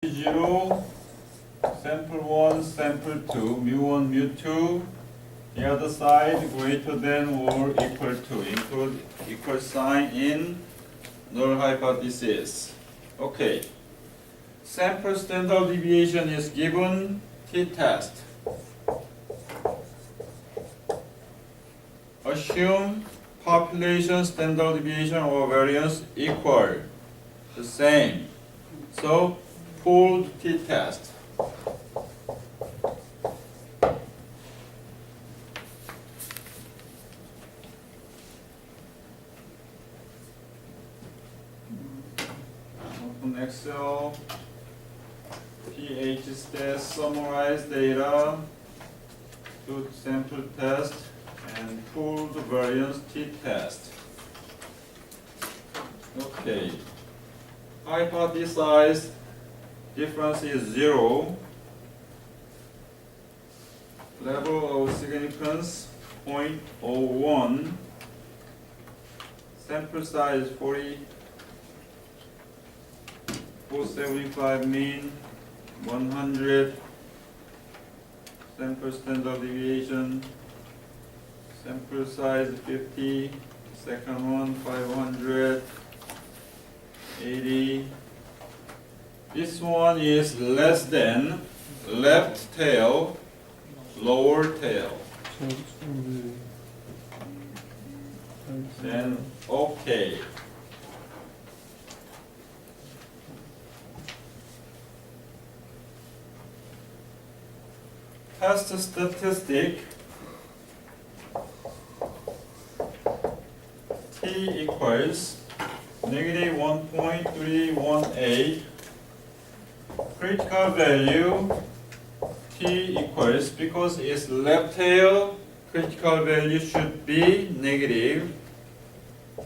0, sample 1, sample 2, mu1, mu2, the other side greater than or equal to, include equal sign in null hypothesis. Okay. Sample standard deviation is given, t-test. Assume population standard deviation or variance equal, the same. So, pooled t-test. Open Excel, pH test, summarize data, do sample test, and pooled variance t-test. Okay. Hypothesized difference is 0. Level of significance 0.01. Sample size 475 mean 100. Sample standard deviation. Sample size 50. Second one 500. 80. This one is less than left tail, lower tail. Then okay. Test statistic T equals negative 1.318. Critical value T equals, because it's left tail, critical value should be negative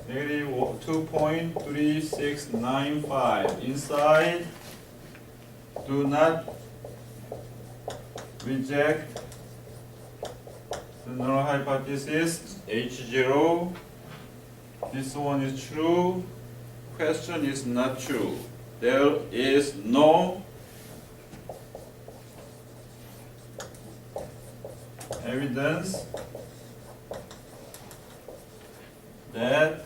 2.3695. Inside, do not reject the null hypothesis H0. This one is true. Question is not true. There is no evidence that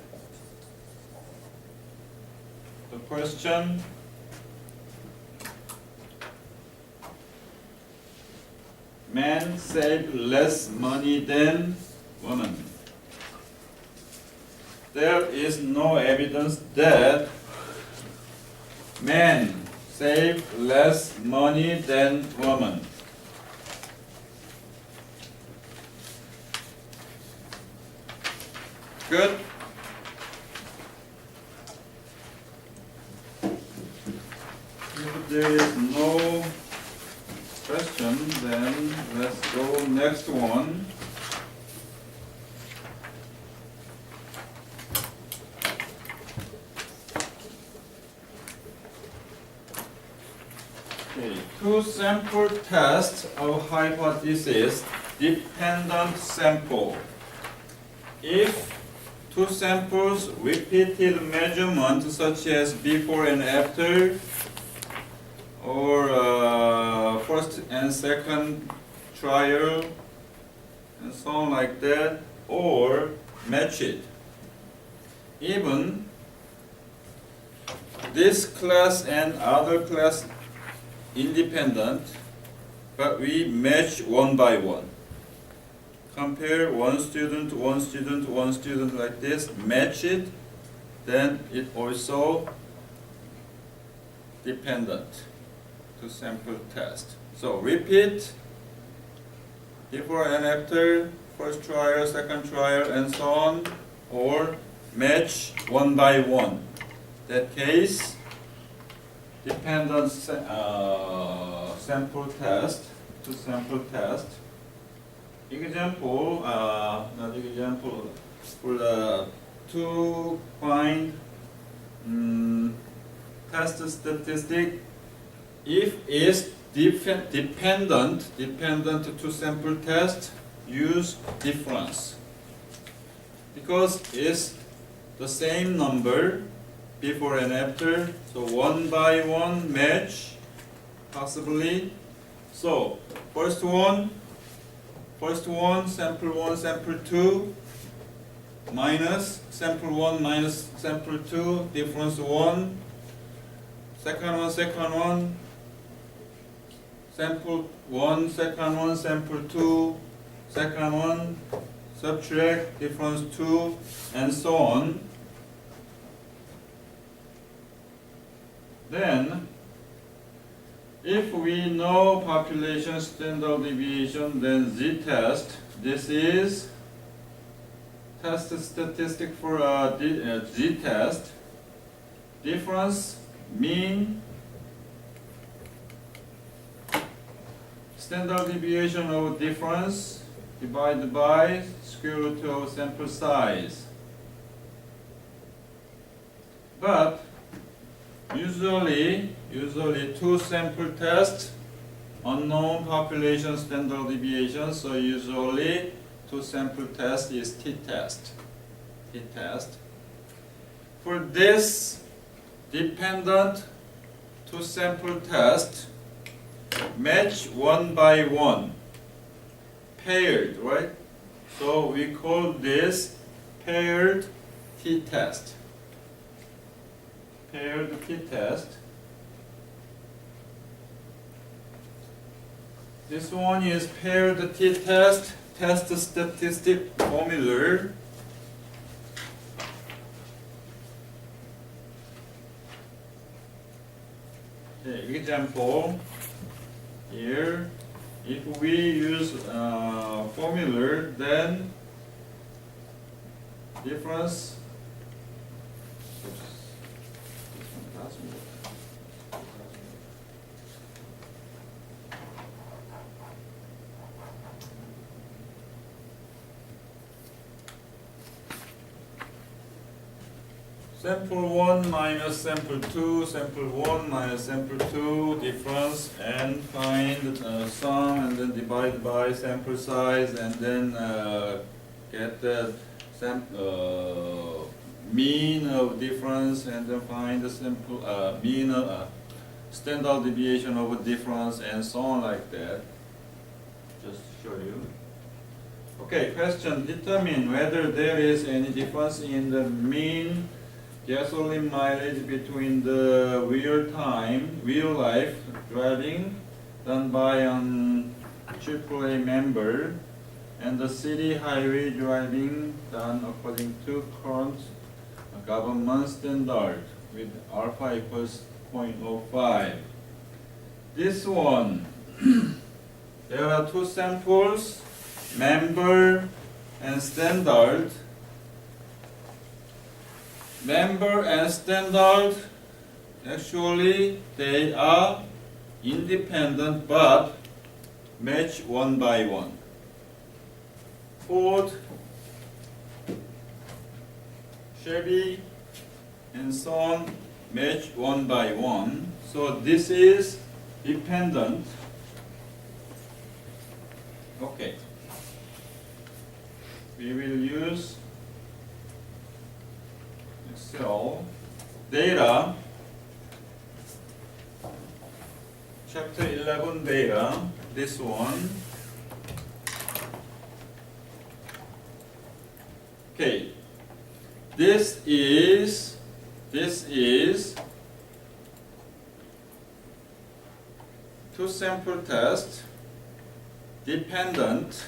the question men save less money than women. There is no evidence that men save less money than women. Good? If there is no question, then let's go next one. Okay, two sample tests of hypothesis dependent sample. If two samples repeated measurement such as before and after, or first and second trial, and so on like that, or match it. Even this class and other class independent, but we match one by one. Compare one student, one student, one student like this, match it, then it also dependent to sample test. So repeat before and after, first trial, second trial, and so on, or match one by one. That case, dependent sample test to sample test. Example, not example, to find test statistic, if it's dependent to sample test, use difference. Because it's the same number before and after, so one by one match, possibly. So first one, sample 1, sample 2, minus sample 1 minus sample 2, difference 1. Second one, sample 1, second one, sample 2, second one, subtract, difference 2, and so on. Then, if we know population standard deviation, then z-test, this is test statistic for z-test, difference, mean, standard deviation of difference divided by square root of sample size. But usually two sample test, unknown population standard deviation, so usually two sample test is t-test. For this dependent two sample test, match 1 by 1, paired, right? So we call this paired t-test. Paired t-test. This one is paired t-test, test statistic formula. Okay, example here. If we use formula, then difference. Sample 1 minus sample 2, sample 1 minus sample 2, difference, and find sum, and then divide by sample size, and then get the mean of difference, and then find the sample mean standard deviation of a difference, and so on like that. Just show you. Okay, question: determine whether there is any difference in the mean gasoline mileage between the real life driving done by an AAA member and the city highway driving done according to current government standard with alpha equals 0.05. This one, there are two samples, member and standard. Member and standard, actually they are independent but match 1 by 1. Ford, Chevy, and so on match 1 by 1. So this is dependent. Okay. We will use Excel data, chapter 11 data, this one. Okay, this is two sample test, dependent,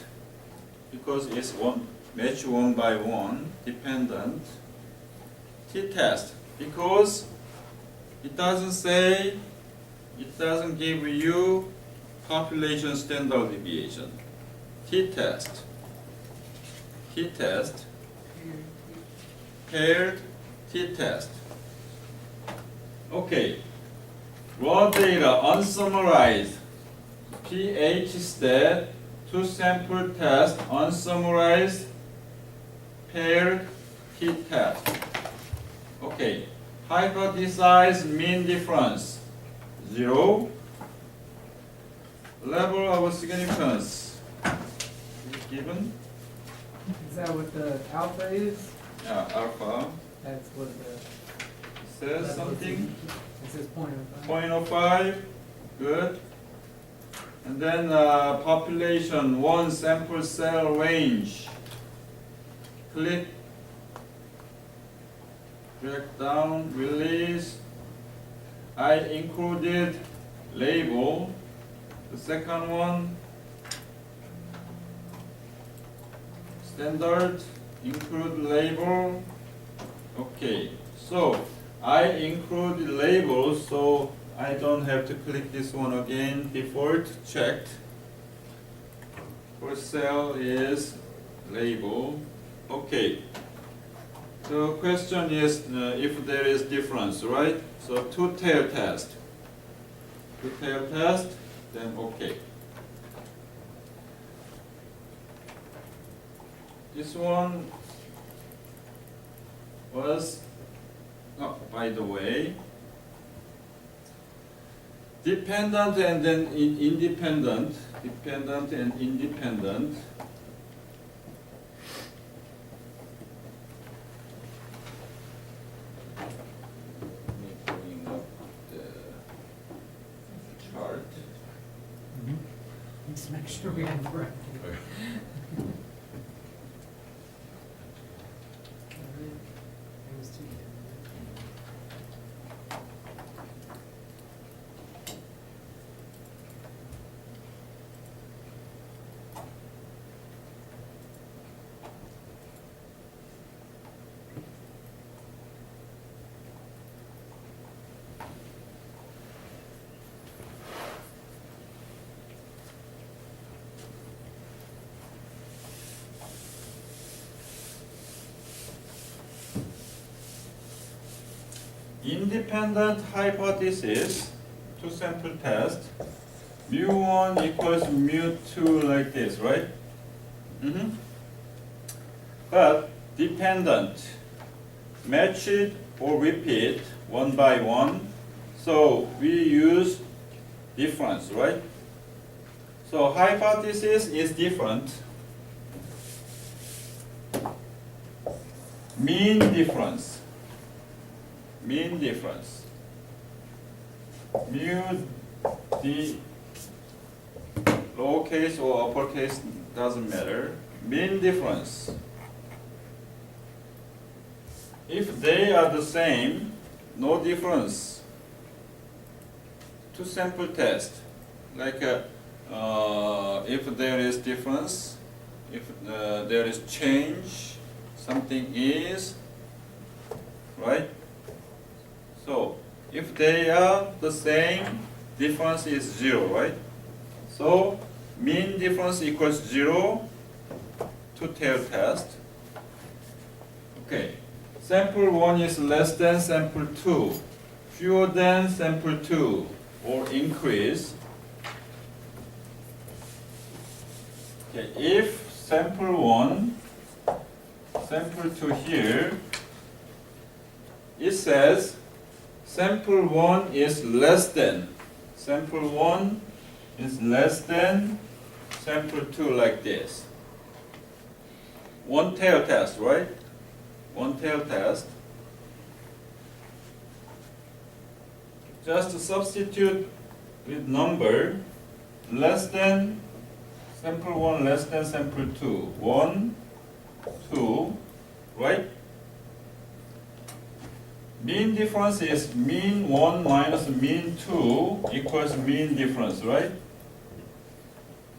because it's one match 1 by 1, dependent. T-test, because it doesn't give you population standard deviation. T-test, paired t-test. Okay, raw data unsummarized, pH stat, two sample test, unsummarized, paired t-test. Okay, hypothesize mean difference 0. Level of significance is given. Is that what the alpha is? Yeah, alpha. That's what the Says something. It says 0.05. 0.05. Good. And then population 1 sample cell range. Click, drag down, release. I included label. The second one, standard, include label. Okay, so I include label, so I don't have to click this one again. Default checked. First cell is label. Okay. The question is if there is difference, right? So two-tail test. Two-tail test, then okay. This one was, oh, by the way, dependent and then independent, dependent and independent. Let me bring up the chart. Let's make sure we have the right. Independent hypothesis, two sample test, mu1 equals mu2 like this, right? But dependent, match it or repeat one by one. So we use difference, right? So hypothesis is different. Mean difference. Mean difference. Mu d lowercase or uppercase doesn't matter. Mean difference. If they are the same, no difference. Two sample test. Like if there is difference, if there is change, something is, right? So if they are the same, difference is 0, right? So mean difference equals 0, two-tail test. Okay, sample 1 is less than sample 2, fewer than sample 2, or increase. Okay, if sample 1, sample 2 here, it says sample 1 is less than, sample 1 is less than sample 2 like this. One tail test, right? One tail test. Just substitute with number less than sample 1 less than sample 2. 1, 2, right? Mean difference is mean 1 minus mean 2 equals mean difference, right?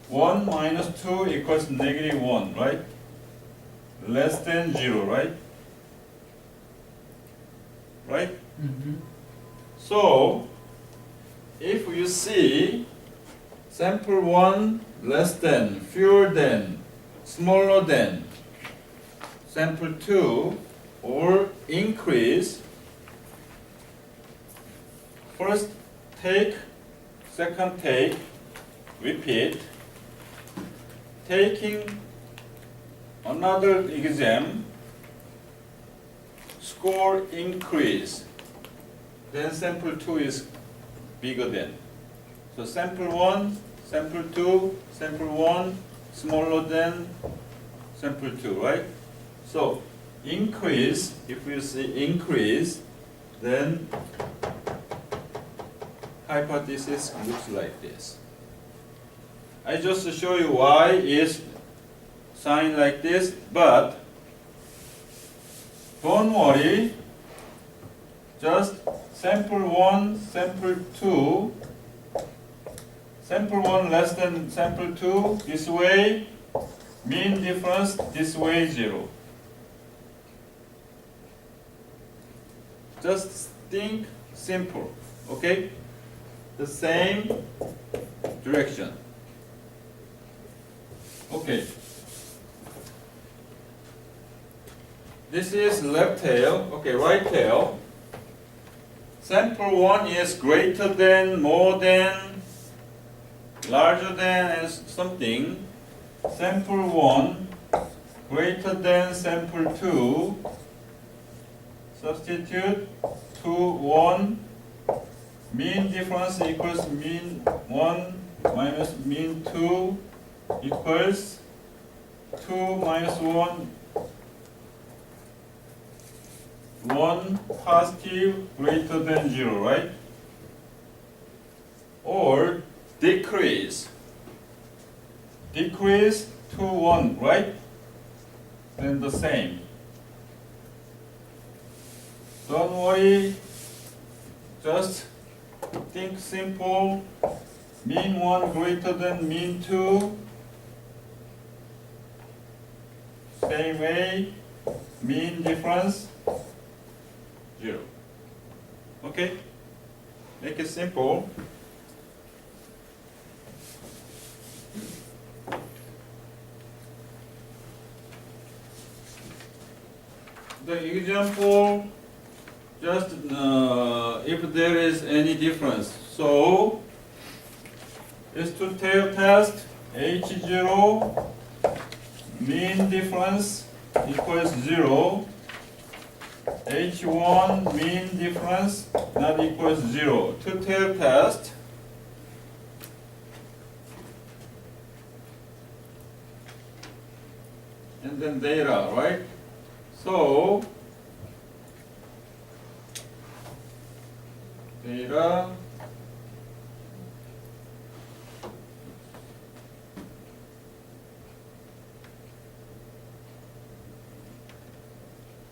1 minus 2 equals negative 1, right? Less than 0, right? Right? So, if you see sample 1 less than, fewer than, smaller than sample 2 or increase, first take, second take, repeat. Taking another exam, score increase, then sample 2 is bigger than. So sample 1, sample 2, sample 1, smaller than sample 2, right? So increase, if you see increase, then hypothesis looks like this. I just show you why is sign like this, but don't worry. Just sample 1, sample 2. Sample 1 less than sample 2, this way. Mean difference, this way 0. Just think simple, okay? The same direction. Okay. This is left tail, okay, right tail. Sample 1 is greater than, more than, larger than, and something. Sample 1 greater than sample 2. Substitute 2, 1. Mean difference equals mean 1 minus mean 2 equals 2 minus 1. 1 positive greater than 0, right? Or decrease. Decrease to 1, right? Then the same. Don't worry. Just think simple. Mean 1 greater than mean 2. Same way. Mean difference 0. Okay? Make it simple. The example, just if there is any difference. So, is to tail test H0 mean difference equals 0. H1 mean difference not equals 0. Two-tail test. And then data, right? So, data.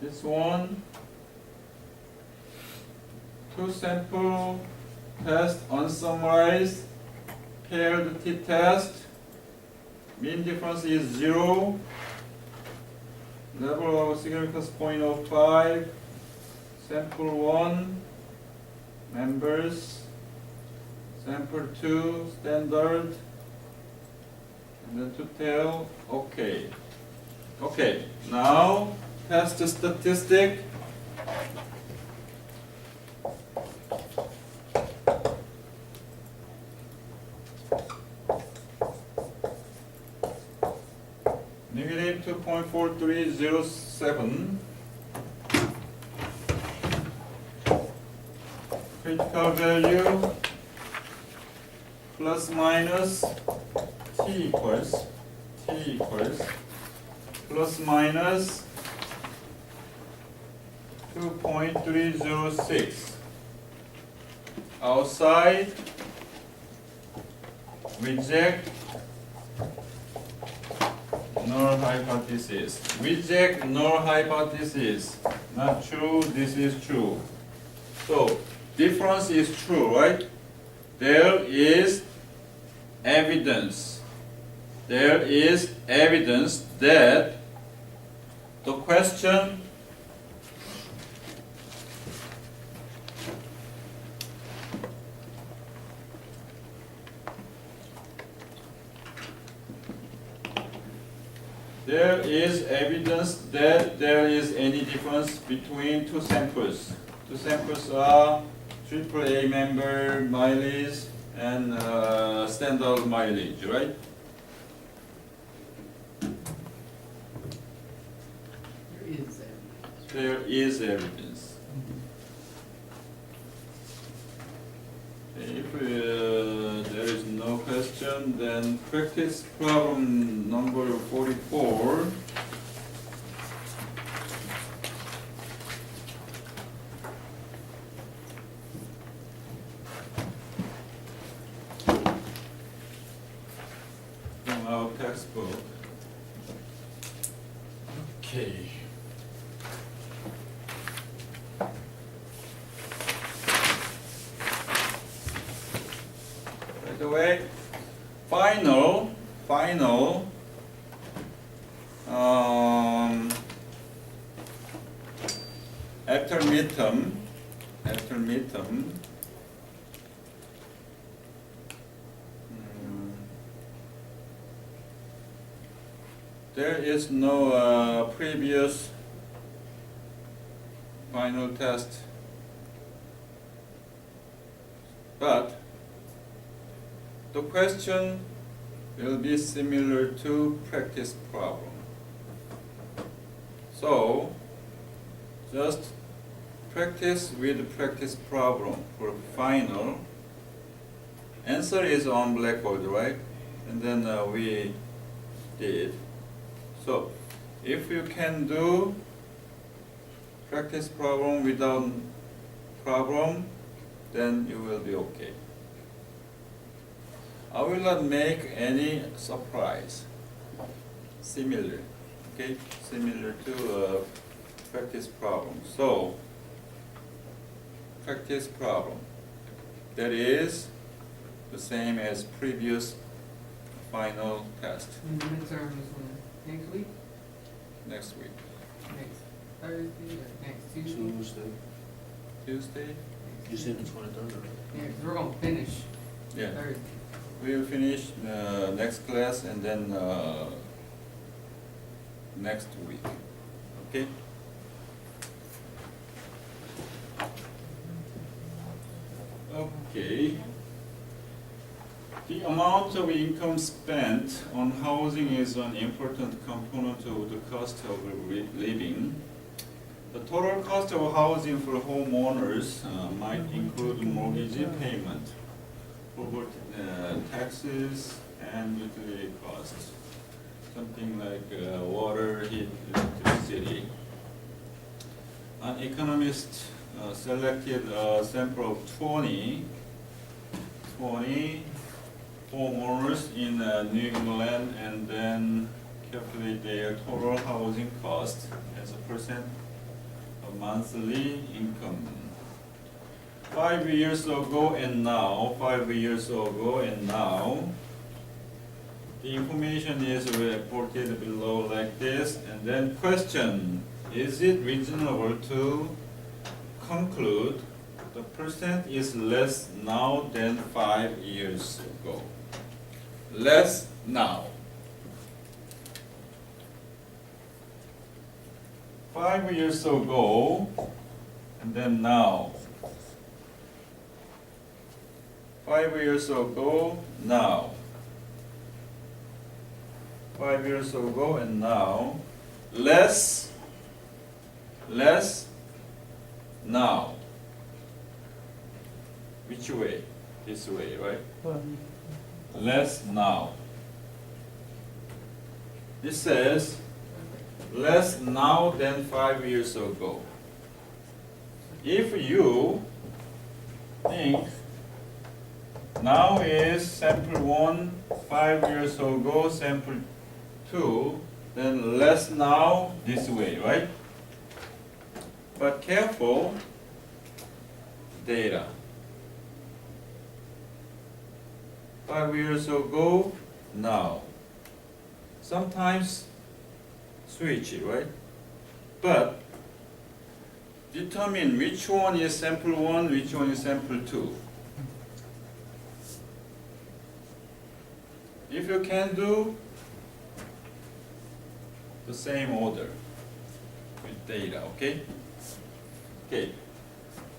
This one, two sample test unsummarized, paired t-test, mean difference is 0, level of significance 0.05, sample 1, members, sample 2, standard, and then two-tail, okay. Okay, now test statistic. Negative 2.4307. Critical value plus minus t equals plus minus 2.306. Outside, reject null hypothesis. Reject null hypothesis. Not true, this is true. So, difference is true, right? There is evidence. There is evidence that the question there is evidence that there is any difference between two samples. Two samples are AAA member mileage and standard mileage, right? There is evidence. If there is no question, then practice problem number 44. our textbook. Okay. By the way, final, after midterm, there is no previous final test, but the question will be similar to practice problem. So just practice with practice problem for final. Answer is on blackboard, right? And then we did. So if you can do practice problem without problem, then you will be okay. I will not make any surprise. Similar, okay? Similar to practice problem. So, practice problem. That is the same as previous final test. And the midterm is when? Next week? Next week. Next Thursday or next Tuesday? Tuesday? You said the 23rd, right? Yeah, 'cause we're gonna finish Yeah. Thursday. We will finish next class and then next week. Okay? Okay. The amount of income spent on housing is an important component of the cost of living. The total cost of housing for homeowners might include mortgage payment, property taxes, and utility costs. Something like water, heat, electricity. An economist selected a sample of 20 homeowners in New England and then calculate their total housing cost as a percent of monthly income. 5 years ago and now, the information is reported below like this, and then question, is it reasonable to conclude the percent is less now than 5 years ago? Less now. 5 years ago, and then now. 5 years ago, now. 5 years ago and now. Less now. Which way? This way, right? Less now. This says less now than 5 years ago. If you think now is sample 1, 5 years ago, sample 2, then less now this way, right? But careful, data. 5 years ago, now. Sometimes switch it, right? But determine which one is sample 1, which one is sample 2. If you can do the same order with data, okay? Okay.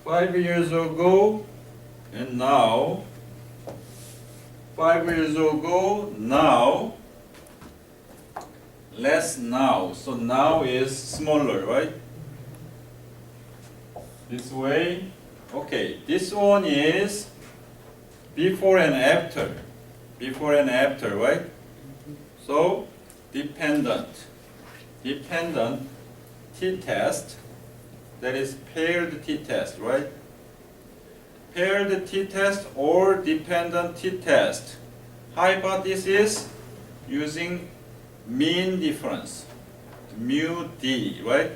5 years ago and now. 5 years ago, now. Less now. So now is smaller, right? This way. Okay. This one is before and after. Before and after, right? So dependent t-test, that is paired t-test, right? Paired t-test or dependent t-test. Hypothesis, using mean difference, mu d, right?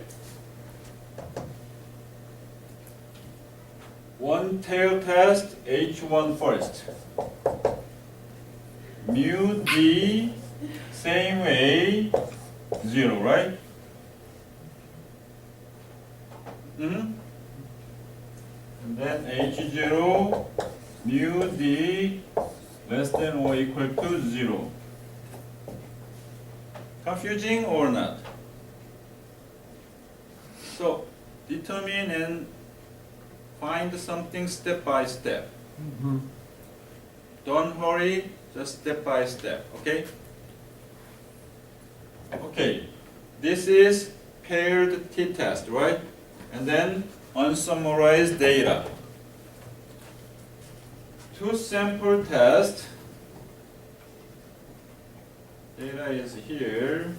One tail test, H1 first. Mu d, same way, 0, right? And then H0, mu d, less than or equal to 0. Confusing or not? So, determine and find something step by step. Don't hurry, just step by step, okay? Okay, this is paired t-test, right? And then unsummarized data. Two sample test. Data is here.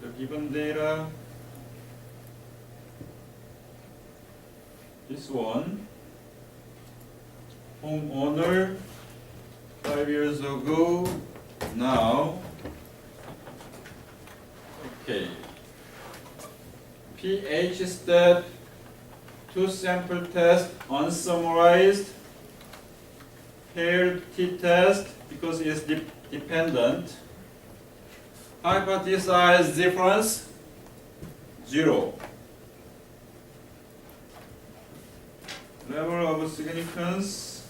The given data. This one. Homeowner 5 years ago. Now. Okay. pH step. Two sample test, unsummarized, paired t-test because it's dependent. Hypothesized difference, 0. Level of significance,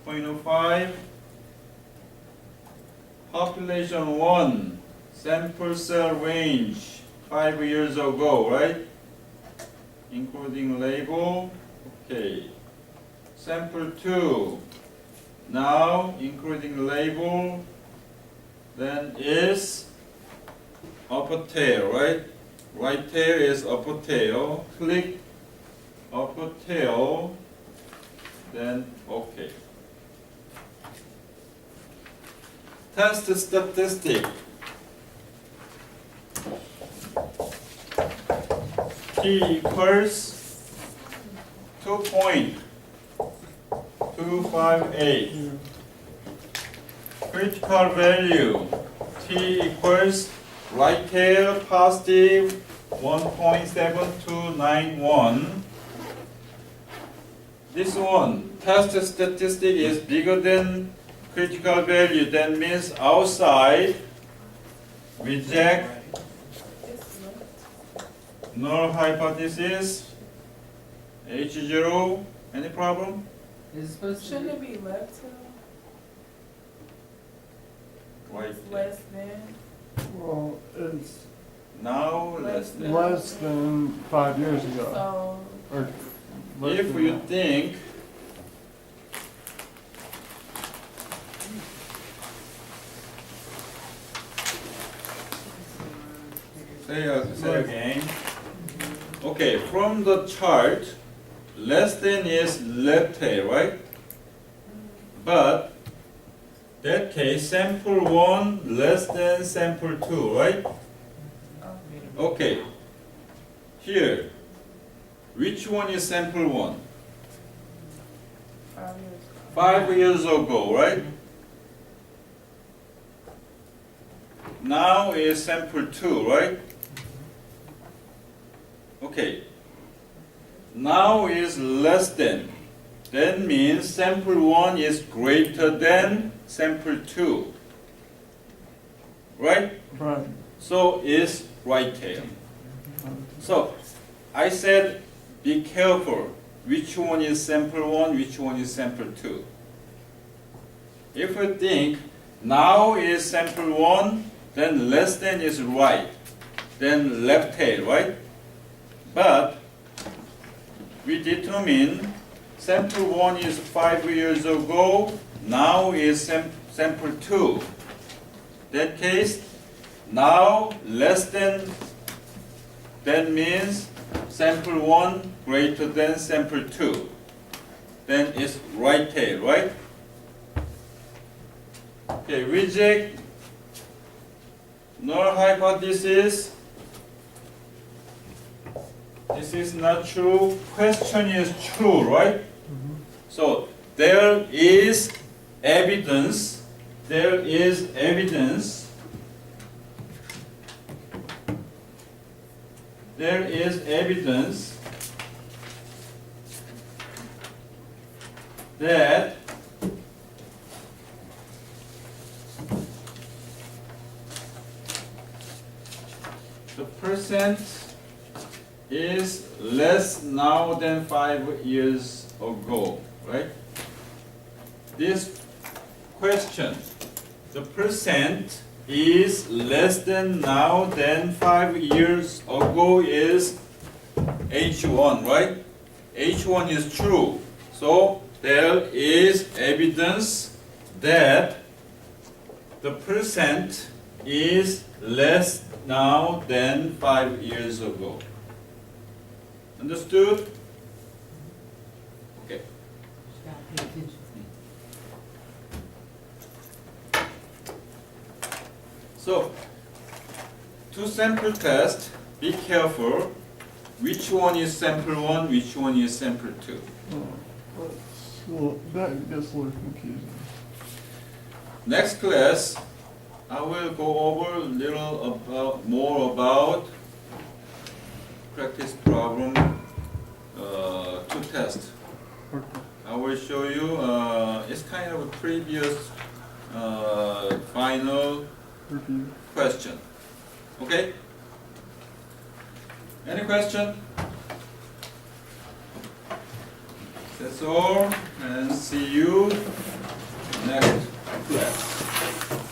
0.05. Population 1, sample cell range, 5 years ago, right? Including label, okay. Sample 2, now including label, then is upper tail, right? Right tail is upper tail, click upper tail, then okay. Test statistic. T equals 2.258. Critical value. T equals right tail positive 1.7291. This one, test statistic is bigger than critical value. That means outside, reject, null hypothesis, H0, any problem? Is it supposed to Shouldn't it be? be left to Right. less than? Well, it's Now, less than. less than 5 years ago. So, Or less If than you that. think say again. Okay, from the chart, less than is left tail, right? But that case, sample 1 less than sample 2, right? Okay. Here, which one is sample 1? 5 years ago. 5 years ago, right? Now is sample 2, right? Okay. Now is less than. That means sample 1 is greater than sample 2. Right? Right. So is right tail. So I said be careful which one is sample 1, which one is sample 2. If you think now is sample 1, then less than is right, then left tail, right? But we determine sample 1 is 5 years ago, now is sample 2. That case, now less than, that means sample 1 greater than sample 2. Then it's right tail, right? Okay, reject null hypothesis. This is not true. Question is true, right? Mhm. So there is evidence. There is evidence. There is evidence that the percent is less now than 5 years ago, right? This question, the percent is less than now than 5 years ago is H1, right? H1 is true. So there is evidence that the percent is less now than 5 years ago. Understood? Okay. Gotta pay attention. So, to sample test, be careful which one is sample 1, which one is sample 2. Well, that gets a little confusing. Next class, I will go over a little about more about practice problem to test. Okay. I will show you. It's kind of a previous final Review. question. Okay? Any question? That's all, and see you next class.